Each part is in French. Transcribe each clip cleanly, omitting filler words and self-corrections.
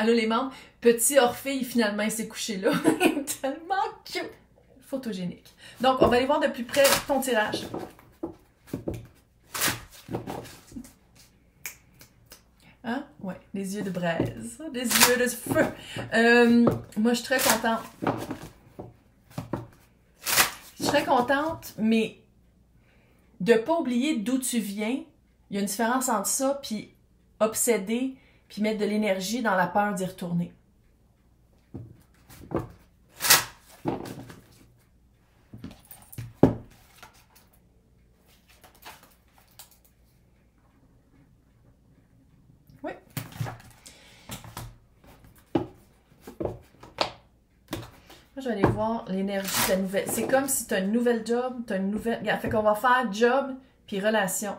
Elle a les membres. Petit Orphée, finalement, il s'est couché là. Tellement cute. Photogénique. Donc, on va aller voir de plus près ton tirage. Hein? Ouais, les yeux de braise. Les yeux de feu. Moi, je suis très contente. Je suis très contente, mais de ne pas oublier d'où tu viens. Il y a une différence entre ça, puis obséder, puis mettre de l'énergie dans la peur d'y retourner. Oui. Je vais aller voir l'énergie de la nouvelle. C'est comme si tu as une nouvelle job, tu as une nouvelle. Regarde, fait qu'on va faire job puis relation.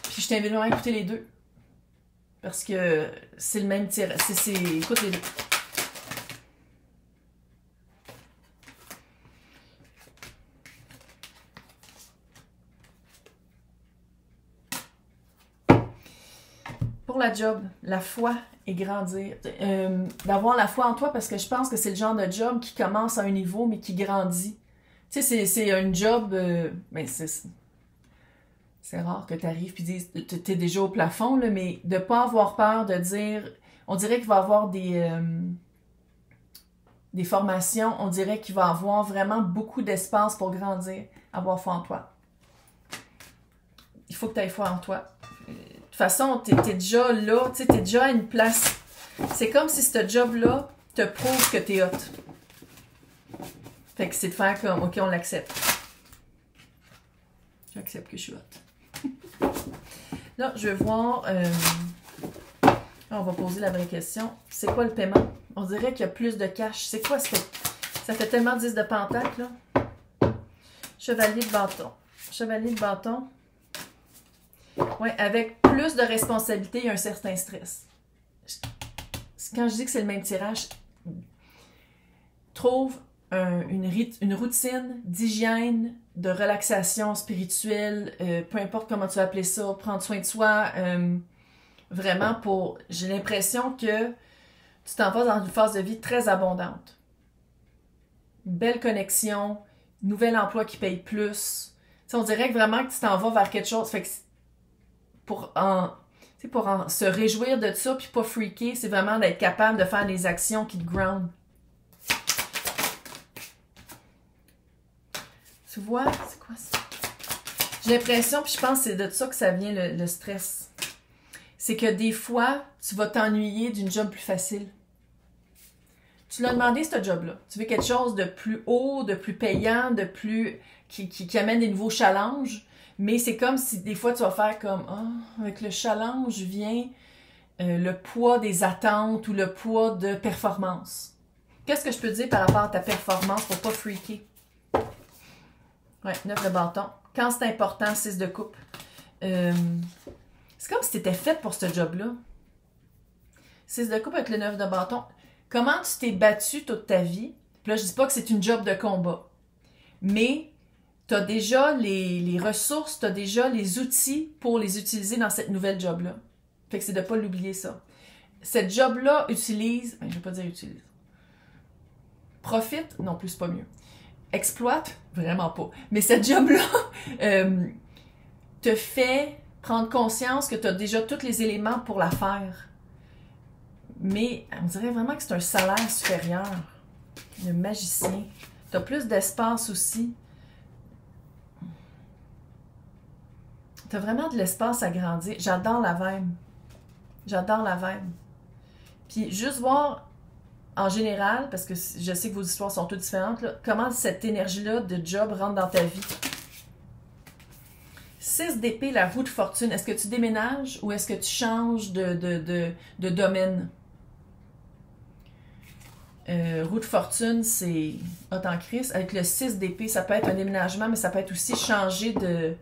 Puis je t'invite vraiment à écouter les deux. Parce que c'est le même tir. Écoute les deux. Pour la job, la foi et grandir. D'avoir la foi en toi parce que je pense que c'est le genre de job qui commence à un niveau mais qui grandit. Tu sais, c'est un job... mais c'est rare que tu arrives et dises t'es déjà au plafond, là, mais de ne pas avoir peur de dire... On dirait qu'il va y avoir des formations, on dirait qu'il va y avoir vraiment beaucoup d'espace pour grandir, avoir foi en toi. Il faut que tu aies foi en toi. De toute façon, tu es déjà là, tu es déjà à une place. C'est comme si ce job-là te prouve que tu es hot. Fait que c'est de faire comme, OK, on l'accepte. J'accepte que je suis hot. Là, je vais voir... on va poser la vraie question. C'est quoi le paiement? On dirait qu'il y a plus de cash. C'est quoi ça? Ça fait tellement 10 de pentacle, là. Chevalier de bâton. Chevalier de bâton. Oui, avec plus de responsabilité, il y a un certain stress. Quand je dis que c'est le même tirage, trouve une routine d'hygiène, de relaxation spirituelle, peu importe comment tu vas appeler ça, prendre soin de soi, vraiment pour... J'ai l'impression que tu t'en vas dans une phase de vie très abondante. Une belle connexion, nouvel emploi qui paye plus. T'sais, on dirait que vraiment que tu t'en vas vers quelque chose. Fait que pour se réjouir de ça puis pas freaker, c'est vraiment d'être capable de faire des actions qui te ground. Tu vois, c'est quoi ça? J'ai l'impression, puis je pense que c'est de ça que ça vient le stress. C'est que des fois, tu vas t'ennuyer d'une job plus facile. Tu l'as demandé, ce job-là. Tu veux quelque chose de plus haut, de plus payant, de plus qui amène des nouveaux challenges. Mais c'est comme si des fois, tu vas faire comme avec le challenge vient le poids des attentes ou le poids de performance. Qu'est-ce que je peux dire par rapport à ta performance pour pas freaker? Ouais, 9 de bâton. Quand c'est important, 6 de coupe. C'est comme si tu étais faite pour ce job-là. 6 de coupe avec le 9 de bâton. Comment tu t'es battu toute ta vie? Puis là, je dis pas que c'est une job de combat. Mais tu as déjà les ressources, tu as déjà les outils pour les utiliser dans cette nouvelle job-là. Fait que c'est de ne pas l'oublier, ça. Cette job-là utilise... je ne vais pas dire utilise. Profite? Non plus, c'est pas mieux. Exploite? Vraiment pas. Mais cette job-là te fait prendre conscience que tu as déjà tous les éléments pour la faire. Mais on dirait vraiment que c'est un salaire supérieur. Le magicien. Tu as plus d'espace aussi. Tu as vraiment de l'espace à grandir. J'adore la vibe. J'adore la vibe. Puis juste voir en général, parce que je sais que vos histoires sont toutes différentes, là, comment cette énergie-là de job rentre dans ta vie. 6 d'épée, la roue de fortune. Est-ce que tu déménages ou est-ce que tu changes de domaine? Roue de fortune, c'est hot en crise. Avec le 6 d'épée, ça peut être un déménagement, mais ça peut être aussi changer de...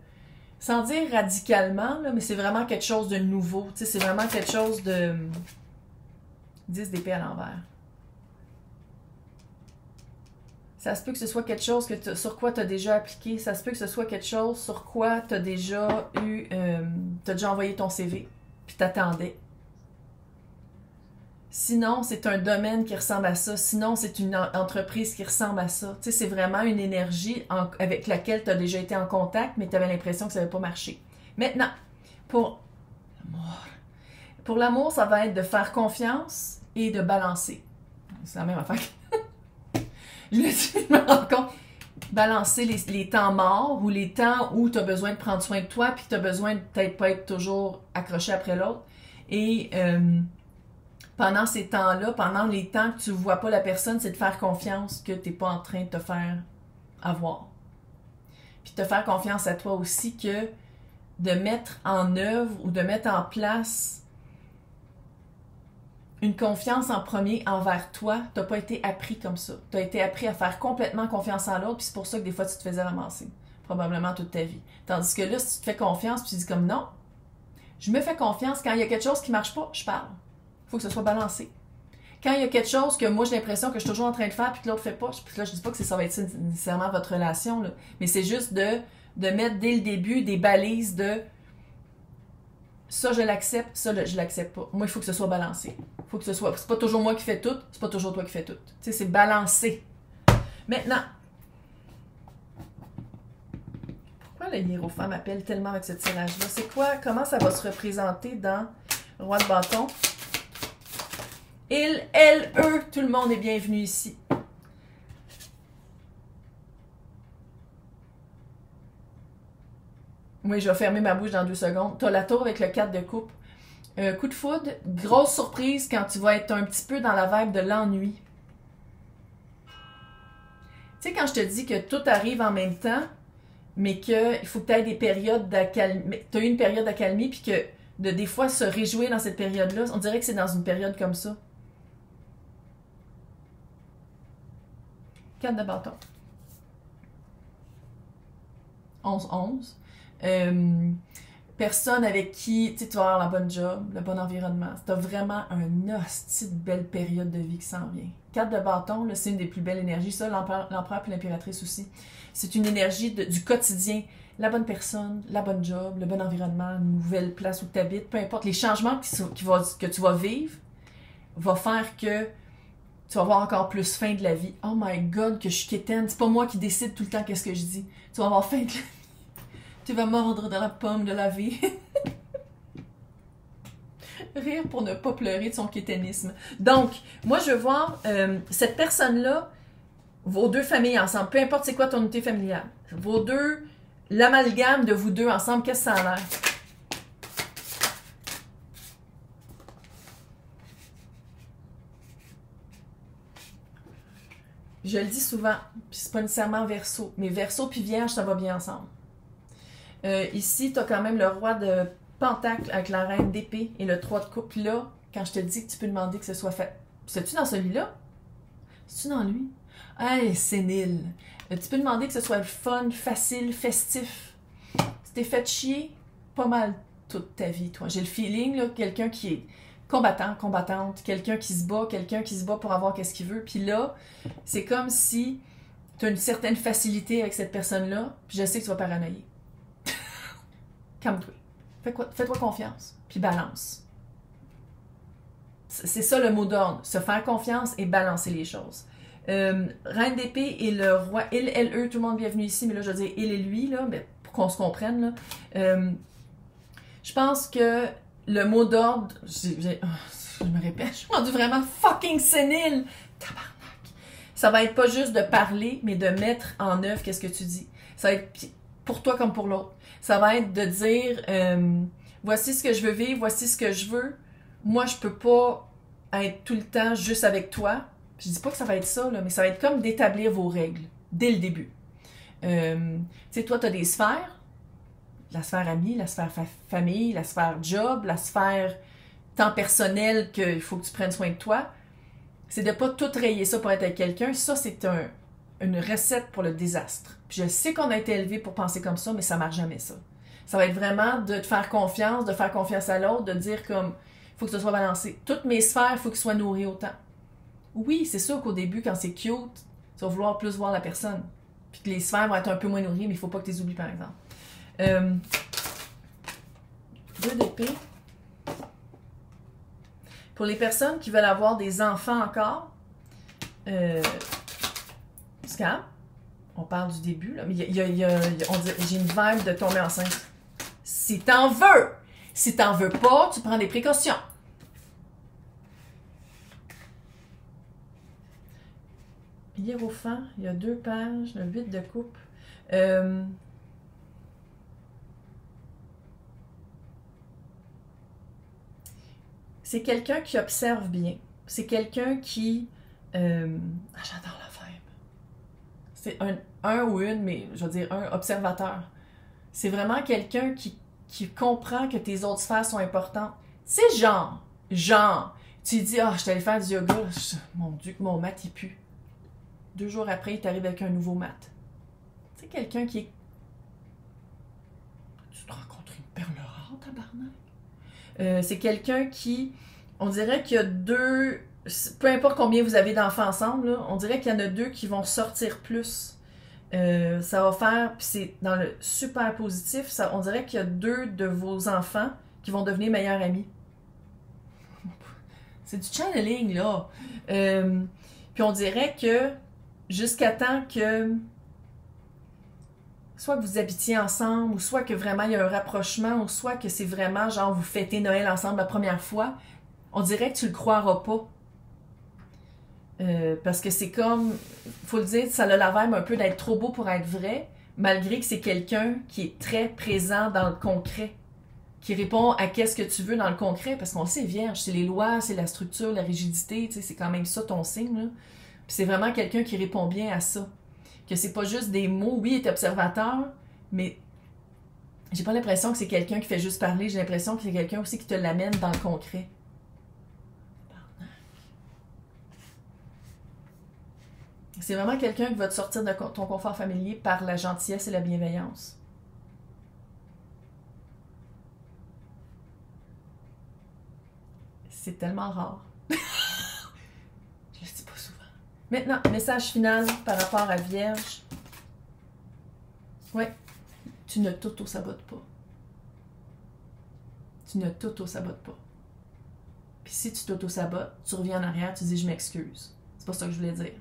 Sans dire radicalement, là, mais c'est vraiment quelque chose de nouveau. Tu sais, c'est vraiment quelque chose de... 10 d'épée à l'envers. Ça se peut que ce soit quelque chose sur quoi tu as déjà appliqué. Ça se peut que ce soit quelque chose sur quoi tu as déjà eu... tu as déjà envoyé ton CV. puis t'attendais. Sinon, c'est un domaine qui ressemble à ça. Sinon, c'est une entreprise qui ressemble à ça. Tu sais, c'est vraiment une énergie avec laquelle tu as déjà été en contact, mais tu avais l'impression que ça n'avait pas marché. Maintenant, pour l'amour. Pour l'amour, ça va être de faire confiance et de balancer. C'est la même affaire. Je le dis, je me rends compte. Balancer les temps morts ou les temps où tu as besoin de prendre soin de toi puis que tu as besoin de peut-être pas être toujours accroché après l'autre. Et pendant ces temps-là, pendant les temps que tu ne vois pas la personne, c'est de faire confiance que tu n'es pas en train de te faire avoir. Puis de te faire confiance à toi aussi que de mettre en œuvre ou de mettre en place une confiance en premier envers toi, tu n'as pas été appris comme ça. Tu as été appris à faire complètement confiance en l'autre, puis c'est pour ça que des fois tu te faisais ramasser, probablement toute ta vie. Tandis que là, si tu te fais confiance, puis tu dis comme non, je me fais confiance, quand il y a quelque chose qui ne marche pas, je parle. Il faut que ce soit balancé. Quand il y a quelque chose que moi j'ai l'impression que je suis toujours en train de faire, puis que l'autre ne fait pas, puis là je dis pas que ça va être nécessairement votre relation, là, mais c'est juste de mettre dès le début des balises de ça, je l'accepte, ça, je l'accepte pas. Moi, il faut que ce soit balancé. Il faut que ce soit. C'est pas toujours moi qui fais tout, c'est pas toujours toi qui fais tout. Tu sais, c'est balancé. Maintenant, pourquoi le hiérophant m'appelle tellement avec ce tirage-là? C'est quoi? Comment ça va se représenter dans Roi de bâton? Il, elle, eux, tout le monde est bienvenu ici. Oui, je vais fermer ma bouche dans 2 secondes. Tu as la tour avec le 4 de coupe. Coup de foudre, grosse surprise quand tu vas être un petit peu dans la vibe de l'ennui. Tu sais, quand je te dis que tout arrive en même temps, mais qu'il faut que tu aies des périodes d'accalmie. Tu as eu une période d'accalmie, puis que de des fois se réjouir dans cette période-là, on dirait que c'est dans une période comme ça. 4 de bâton. 11-11. Personne avec qui tu vas avoir la bonne job, le bon environnement. Tu as vraiment un hostie de belle période de vie qui s'en vient. 4 de bâton, là, c'est une des plus belles énergies. Ça, l'empereur et l'impératrice aussi. C'est une énergie du quotidien. La bonne personne, la bonne job, le bon environnement, une nouvelle place où tu habites, peu importe. Les changements que tu vas vivre vont faire que tu vas avoir encore plus faim de la vie. Oh my God, que je suis quétaine. C'est pas moi qui décide tout le temps qu'est-ce que je dis. Tu vas avoir faim de la vie. Tu vas mordre dans la pomme de la vie. Rire pour ne pas pleurer de son quétainisme. Donc, moi, je veux voir cette personne-là, vos deux familles ensemble, peu importe c'est quoi ton unité familiale, vos deux, l'amalgame de vous deux ensemble, qu'est-ce que ça a l'air? Je le dis souvent, puis c'est pas nécessairement Verseau, mais Verseau puis Vierge, ça va bien ensemble. Ici, tu as quand même le roi de Pentacle avec la reine d'épée et le 3 de coupe. Puis là, quand je te dis que tu peux demander que ce soit fait. C'est-tu dans celui-là? C'est-tu dans lui? Hey, sénile! Tu peux demander que ce soit fun, facile, festif. Tu t'es fait chier pas mal toute ta vie, toi. J'ai le feeling, là, quelqu'un qui est combattant, combattante, quelqu'un qui se bat pour avoir qu'est-ce qu'il veut. Puis là, c'est comme si tu as une certaine facilité avec cette personne-là, puis je sais que tu vas paranoïer. Calme-toi. Fais-toi confiance, puis balance. C'est ça le mot d'ordre, se faire confiance et balancer les choses. Reine d'épée et le roi, il, elle, eux, tout le monde bienvenue ici, mais là je veux dire il et lui, là, mais pour qu'on se comprenne, là. Je pense que le mot d'ordre, je me répète, je suis rendue vraiment fucking sénile. Tabarnak. Ça va être pas juste de parler, mais de mettre en œuvre qu'est-ce que tu dis. Ça va être pour toi comme pour l'autre. Ça va être de dire voici ce que je veux vivre, voici ce que je veux. Moi, je peux pas être tout le temps juste avec toi. Je dis pas que ça va être ça, là, mais ça va être comme d'établir vos règles dès le début. Tu sais, toi, tu as des sphères. La sphère amie, la sphère famille, la sphère job, la sphère temps personnel qu'il faut que tu prennes soin de toi. C'est de pas tout rayer ça pour être avec quelqu'un. Ça, c'est une recette pour le désastre. Puis je sais qu'on a été élevé pour penser comme ça, mais ça marche jamais, ça. Ça va être vraiment de te faire confiance, de faire confiance à l'autre, de dire comme, il faut que ce soit balancé. Toutes mes sphères, il faut qu'elles soient nourries autant. Oui, c'est sûr qu'au début, quand c'est cute, tu vas vouloir plus voir la personne. Puis que les sphères vont être un peu moins nourries, mais il faut pas que tu les oublies, par exemple. 2 d'épée. Pour les personnes qui veulent avoir des enfants encore, Scam, on parle du début, là, mais j'ai une vibe de tomber enceinte. Si t'en veux! Si t'en veux pas, tu prends des précautions. Hiérophant, il y a 2 pages, le 8 de coupe. C'est quelqu'un qui observe bien. C'est quelqu'un qui... j'adore la vibe. C'est un ou une, mais je veux dire un observateur. C'est vraiment quelqu'un qui comprend que tes autres sphères sont importantes. C'est genre, tu dis, je suis allée faire du yoga, mon Dieu, mon mat, il pue. 2 jours après, il t'arrive avec un nouveau mat. C'est quelqu'un qui est... Tu te rencontres une perle rare, tabarnak? C'est quelqu'un qui... On dirait qu'il y a 2... Peu importe combien vous avez d'enfants ensemble, là, on dirait qu'il y en a 2 qui vont sortir plus. Ça va faire... Puis c'est dans le super positif, on dirait qu'il y a 2 de vos enfants qui vont devenir meilleurs amis. C'est du channeling, là. Puis on dirait que jusqu'à temps que soit que vous habitiez ensemble, ou soit que vraiment il y a un rapprochement, ou soit que c'est vraiment genre vous fêtez Noël ensemble la première fois, on dirait que tu le croiras pas. Parce que c'est comme, faut le dire, ça a la vibe un peu d'être trop beau pour être vrai, malgré que c'est quelqu'un qui est très présent dans le concret, qui répond à qu'est-ce que tu veux dans le concret, parce qu'on le sait, vierge, c'est les lois, c'est la structure, la rigidité, tu sais, c'est quand même ça ton signe, là. Puis c'est vraiment quelqu'un qui répond bien à ça. Que c'est pas juste des mots, oui, il est observateur, mais j'ai pas l'impression que c'est quelqu'un qui fait juste parler, j'ai l'impression que c'est quelqu'un aussi qui te l'amène dans le concret. C'est vraiment quelqu'un qui va te sortir de ton confort familier par la gentillesse et la bienveillance. C'est tellement rare. Je le dis pas souvent. Maintenant, message final par rapport à Vierge. Ouais, tu ne t'auto-sabotes pas. Tu ne t'auto-sabotes pas. Puis si tu t'auto-sabotes, tu reviens en arrière, tu dis je m'excuse. C'est pas ça que je voulais dire.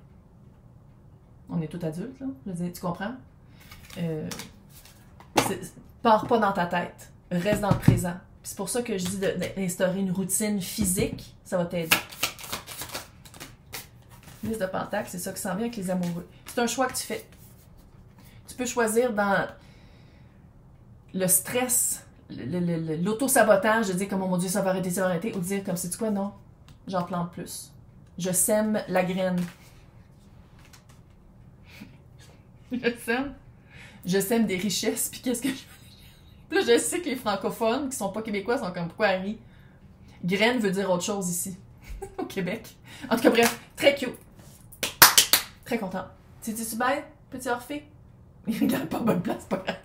On est tous adultes, là. Je veux dire, tu comprends? Pars pas dans ta tête. Reste dans le présent. Puis c'est pour ça que je dis d'instaurer une routine physique. Ça va t'aider. Liste de Pentacles, c'est ça qui s'en vient avec les amoureux. C'est un choix que tu fais. Tu peux choisir dans le stress, l'auto-sabotage, de dire comme oh mon Dieu, ça va arrêter, ou de dire comme c'est quoi, non, j'en plante plus. Je sème la graine. Je sème des richesses, puis qu'est-ce que je... Puis là, je sais que les francophones qui sont pas québécois sont comme pourquoi Harry? Graine veut dire autre chose ici, au Québec. En tout cas, bref, très cute. Très content. Tu dis-tu bête, petit Orphée? Il regarde pas bonne place, pas grave.